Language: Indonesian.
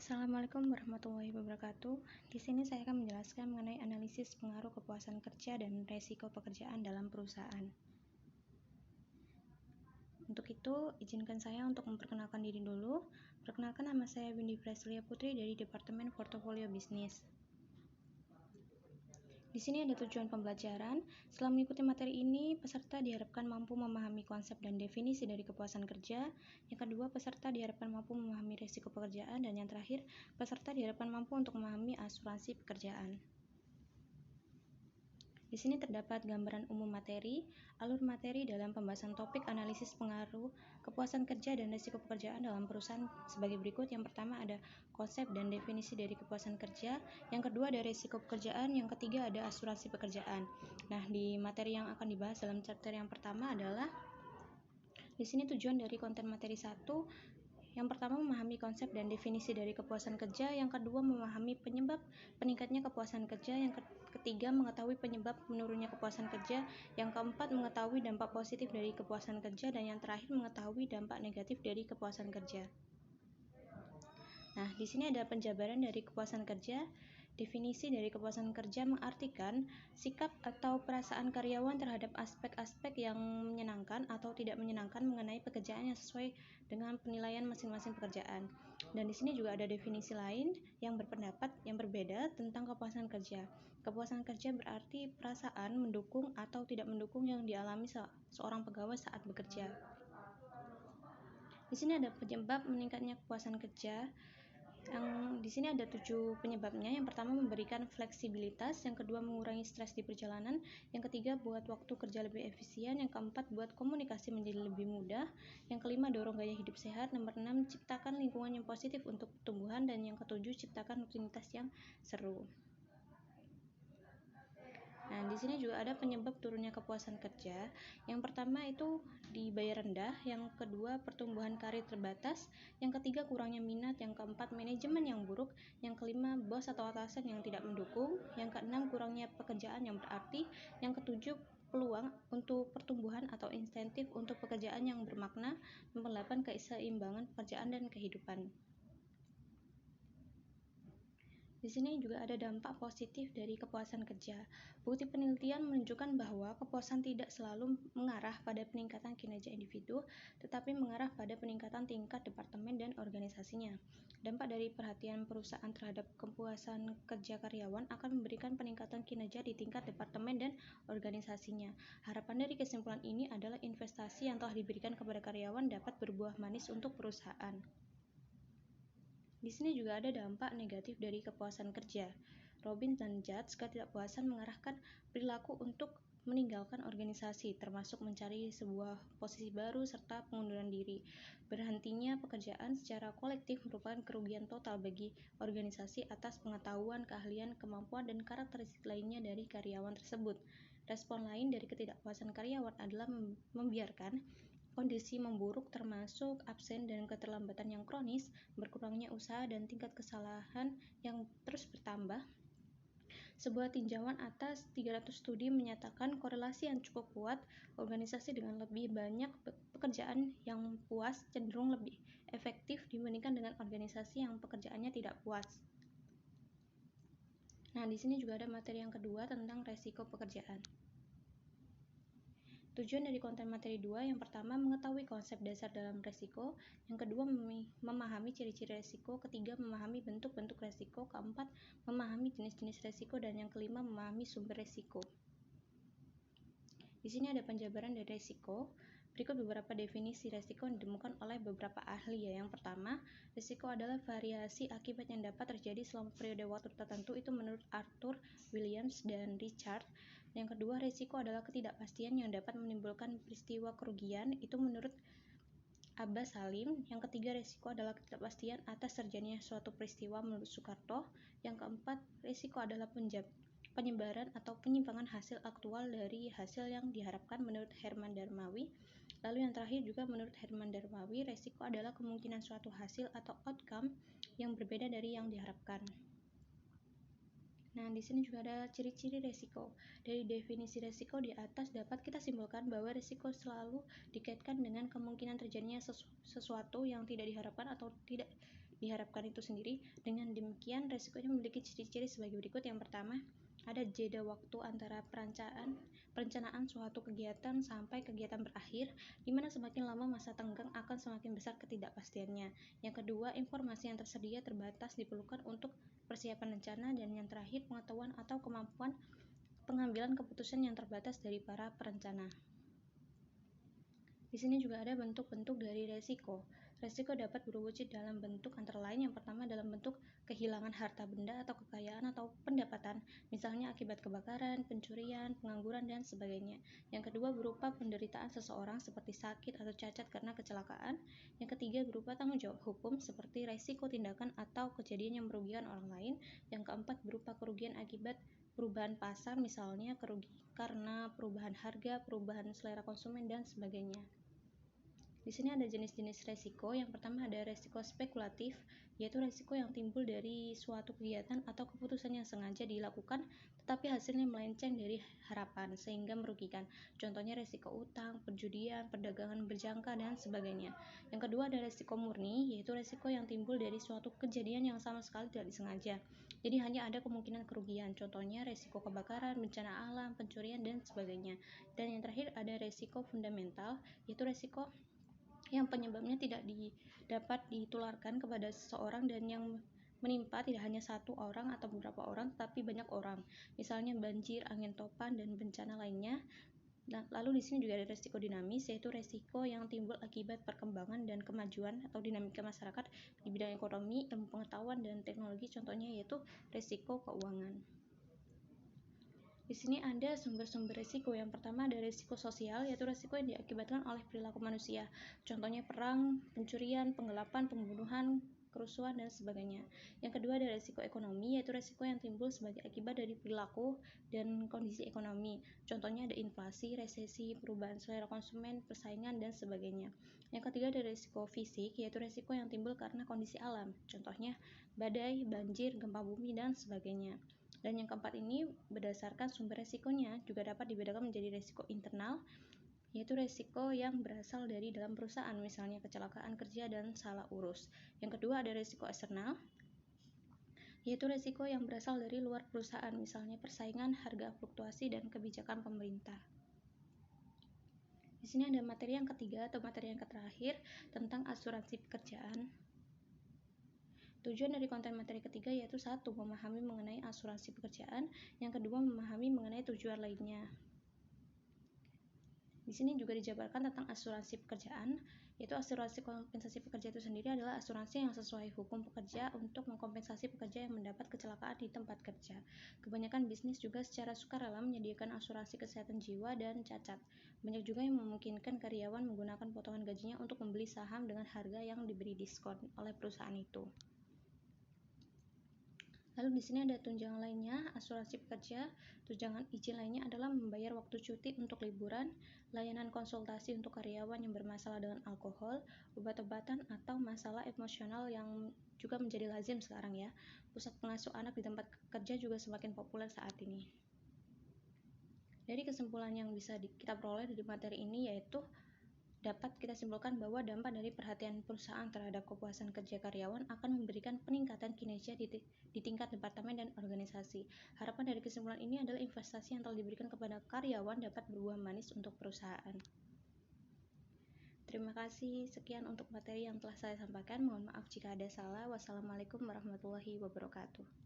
Assalamualaikum warahmatullahi wabarakatuh. Di sini saya akan menjelaskan mengenai analisis pengaruh kepuasan kerja dan resiko pekerjaan dalam perusahaan. Untuk itu, izinkan saya untuk memperkenalkan diri dulu. Perkenalkan, nama saya Windy Preslia Putri dari Departemen Portofolio Bisnis. Di sini ada tujuan pembelajaran. Setelah mengikuti materi ini, peserta diharapkan mampu memahami konsep dan definisi dari kepuasan kerja. Yang kedua, peserta diharapkan mampu memahami risiko pekerjaan. Dan yang terakhir, peserta diharapkan mampu untuk memahami asuransi pekerjaan. Di sini terdapat gambaran umum materi, alur materi dalam pembahasan topik analisis pengaruh kepuasan kerja dan risiko pekerjaan dalam perusahaan sebagai berikut. Yang pertama ada konsep dan definisi dari kepuasan kerja, yang kedua ada risiko pekerjaan, yang ketiga ada asuransi pekerjaan. Nah, di materi yang akan dibahas dalam chapter yang pertama adalah di sini tujuan dari konten materi 1. Yang pertama, memahami konsep dan definisi dari kepuasan kerja. Yang kedua, memahami penyebab peningkatnya kepuasan kerja. Yang ketiga, mengetahui penyebab menurunnya kepuasan kerja. Yang keempat, mengetahui dampak positif dari kepuasan kerja. Dan yang terakhir, mengetahui dampak negatif dari kepuasan kerja. Nah, di sini ada penjabaran dari kepuasan kerja. Definisi dari kepuasan kerja mengartikan sikap atau perasaan karyawan terhadap aspek-aspek yang menyenangkan atau tidak menyenangkan mengenai pekerjaan yang sesuai dengan penilaian masing-masing pekerjaan. Dan di sini juga ada definisi lain yang berpendapat yang berbeda tentang kepuasan kerja. Kepuasan kerja berarti perasaan mendukung atau tidak mendukung yang dialami seorang pegawai saat bekerja. Di sini ada penyebab meningkatnya kepuasan kerja. Yang di sini ada 7 penyebabnya. Yang pertama, memberikan fleksibilitas, yang kedua, mengurangi stres di perjalanan, yang ketiga, buat waktu kerja lebih efisien, yang keempat, buat komunikasi menjadi lebih mudah, yang kelima, dorong gaya hidup sehat, nomor 6, ciptakan lingkungan yang positif untuk pertumbuhan, dan yang ketujuh, ciptakan rutinitas yang seru. Nah, di sini juga ada penyebab turunnya kepuasan kerja. Yang pertama itu dibayar rendah, yang kedua pertumbuhan karir terbatas, yang ketiga kurangnya minat, yang keempat manajemen yang buruk, yang kelima bos atau atasan yang tidak mendukung, yang keenam kurangnya pekerjaan yang berarti, yang ketujuh peluang untuk pertumbuhan atau insentif untuk pekerjaan yang bermakna, nomor 8 keseimbangan pekerjaan dan kehidupan. Di sini juga ada dampak positif dari kepuasan kerja. Bukti penelitian menunjukkan bahwa kepuasan tidak selalu mengarah pada peningkatan kinerja individu, tetapi mengarah pada peningkatan tingkat departemen dan organisasinya. Dampak dari perhatian perusahaan terhadap kepuasan kerja karyawan akan memberikan peningkatan kinerja di tingkat departemen dan organisasinya. Harapan dari kesimpulan ini adalah investasi yang telah diberikan kepada karyawan dapat berbuah manis untuk perusahaan. Di sini juga ada dampak negatif dari kepuasan kerja. Robbins dan Judge, ketidakpuasan mengarahkan perilaku untuk meninggalkan organisasi, termasuk mencari sebuah posisi baru serta pengunduran diri. Berhentinya pekerjaan secara kolektif merupakan kerugian total bagi organisasi atas pengetahuan, keahlian, kemampuan, dan karakteristik lainnya dari karyawan tersebut. Respon lain dari ketidakpuasan karyawan adalah membiarkan kondisi memburuk termasuk absen dan keterlambatan yang kronis, berkurangnya usaha dan tingkat kesalahan yang terus bertambah. Sebuah tinjauan atas 300 studi menyatakan korelasi yang cukup kuat, organisasi dengan lebih banyak pekerjaan yang puas cenderung lebih efektif dibandingkan dengan organisasi yang pekerjaannya tidak puas. Nah, di sini juga ada materi yang kedua tentang resiko pekerjaan. Tujuan dari konten materi 2, yang pertama mengetahui konsep dasar dalam resiko, yang kedua memahami ciri-ciri resiko, ketiga memahami bentuk-bentuk resiko, keempat memahami jenis-jenis resiko, dan yang kelima memahami sumber resiko. Di sini ada penjabaran dari resiko. Berikut beberapa definisi resiko yang ditemukan oleh beberapa ahli ya. Yang pertama, resiko adalah variasi akibat yang dapat terjadi selama periode waktu tertentu, itu menurut Arthur, Williams, dan Richard. Yang kedua, risiko adalah ketidakpastian yang dapat menimbulkan peristiwa kerugian, itu menurut Abbas Salim. Yang ketiga, risiko adalah ketidakpastian atas terjadinya suatu peristiwa menurut Soekarto. Yang keempat, risiko adalah penyebaran atau penyimpangan hasil aktual dari hasil yang diharapkan menurut Herman Darmawi. Lalu yang terakhir juga menurut Herman Darmawi, risiko adalah kemungkinan suatu hasil atau outcome yang berbeda dari yang diharapkan. Nah, di sini juga ada ciri-ciri resiko. Dari definisi resiko di atas dapat kita simpulkan bahwa resiko selalu dikaitkan dengan kemungkinan terjadinya sesuatu yang tidak diharapkan atau tidak diharapkan itu sendiri. Dengan demikian, resikonya memiliki ciri-ciri sebagai berikut. Yang pertama, ada jeda waktu antara perencanaan suatu kegiatan sampai kegiatan berakhir, di mana semakin lama masa tenggang akan semakin besar ketidakpastiannya. Yang kedua, informasi yang tersedia terbatas diperlukan untuk persiapan rencana. Dan yang terakhir, pengetahuan atau kemampuan pengambilan keputusan yang terbatas dari para perencana. Di sini juga ada bentuk-bentuk dari resiko. Resiko dapat berwujud dalam bentuk antara lain. Yang pertama dalam bentuk kehilangan harta benda atau kekayaan atau pendapatan, misalnya akibat kebakaran, pencurian, pengangguran, dan sebagainya. Yang kedua berupa penderitaan seseorang seperti sakit atau cacat karena kecelakaan. Yang ketiga berupa tanggung jawab hukum seperti resiko tindakan atau kejadian yang merugikan orang lain. Yang keempat berupa kerugian akibat perubahan pasar, misalnya kerugian karena perubahan harga, perubahan selera konsumen, dan sebagainya. Di sini ada jenis-jenis resiko. Yang pertama ada resiko spekulatif, yaitu resiko yang timbul dari suatu kegiatan atau keputusan yang sengaja dilakukan tetapi hasilnya melenceng dari harapan sehingga merugikan. Contohnya resiko utang, perjudian, perdagangan berjangka, dan sebagainya. Yang kedua ada resiko murni, yaitu resiko yang timbul dari suatu kejadian yang sama sekali tidak disengaja. Jadi hanya ada kemungkinan kerugian. Contohnya resiko kebakaran, bencana alam, pencurian, dan sebagainya. Dan yang terakhir ada resiko fundamental, yaitu resiko yang penyebabnya tidak dapat ditularkan kepada seseorang dan yang menimpa tidak hanya satu orang atau beberapa orang tetapi banyak orang, misalnya banjir, angin topan, dan bencana lainnya. Lalu di sini juga ada resiko dinamis, yaitu resiko yang timbul akibat perkembangan dan kemajuan atau dinamika masyarakat di bidang ekonomi, ilmu pengetahuan, dan teknologi. Contohnya yaitu resiko keuangan. Di sini ada sumber-sumber risiko. Yang pertama ada risiko sosial, yaitu risiko yang diakibatkan oleh perilaku manusia. Contohnya perang, pencurian, penggelapan, pembunuhan, kerusuhan, dan sebagainya. Yang kedua ada risiko ekonomi, yaitu risiko yang timbul sebagai akibat dari perilaku dan kondisi ekonomi. Contohnya ada inflasi, resesi, perubahan selera konsumen, persaingan, dan sebagainya. Yang ketiga ada risiko fisik, yaitu risiko yang timbul karena kondisi alam. Contohnya badai, banjir, gempa bumi, dan sebagainya. Dan yang keempat ini berdasarkan sumber resikonya juga dapat dibedakan menjadi resiko internal, yaitu resiko yang berasal dari dalam perusahaan, misalnya kecelakaan kerja dan salah urus. Yang kedua ada resiko eksternal, yaitu resiko yang berasal dari luar perusahaan, misalnya persaingan, harga fluktuasi, dan kebijakan pemerintah. Di sini ada materi yang ketiga atau materi yang terakhir tentang asuransi pekerjaan. Tujuan dari konten materi ketiga yaitu satu, memahami mengenai asuransi pekerjaan. Yang kedua, memahami mengenai tujuan lainnya. Di sini juga dijabarkan tentang asuransi pekerjaan, yaitu asuransi kompensasi pekerja itu sendiri adalah asuransi yang sesuai hukum pekerja untuk mengkompensasi pekerja yang mendapat kecelakaan di tempat kerja. Kebanyakan bisnis juga secara sukarela menyediakan asuransi kesehatan jiwa dan cacat. Banyak juga yang memungkinkan karyawan menggunakan potongan gajinya untuk membeli saham dengan harga yang diberi diskon oleh perusahaan itu. Lalu di sini ada tunjangan lainnya, asuransi pekerja. Tunjangan izin lainnya adalah membayar waktu cuti untuk liburan, layanan konsultasi untuk karyawan yang bermasalah dengan alkohol, obat-obatan, atau masalah emosional yang juga menjadi lazim sekarang ya. Pusat pengasuh anak di tempat kerja juga semakin populer saat ini. Dari kesimpulan yang bisa kita peroleh dari materi ini yaitu dapat kita simpulkan bahwa dampak dari perhatian perusahaan terhadap kepuasan kerja karyawan akan memberikan peningkatan kinerja di tingkat departemen dan organisasi. Harapan dari kesimpulan ini adalah investasi yang telah diberikan kepada karyawan dapat berbuah manis untuk perusahaan. Terima kasih, sekian untuk materi yang telah saya sampaikan. Mohon maaf jika ada salah. Wassalamualaikum warahmatullahi wabarakatuh.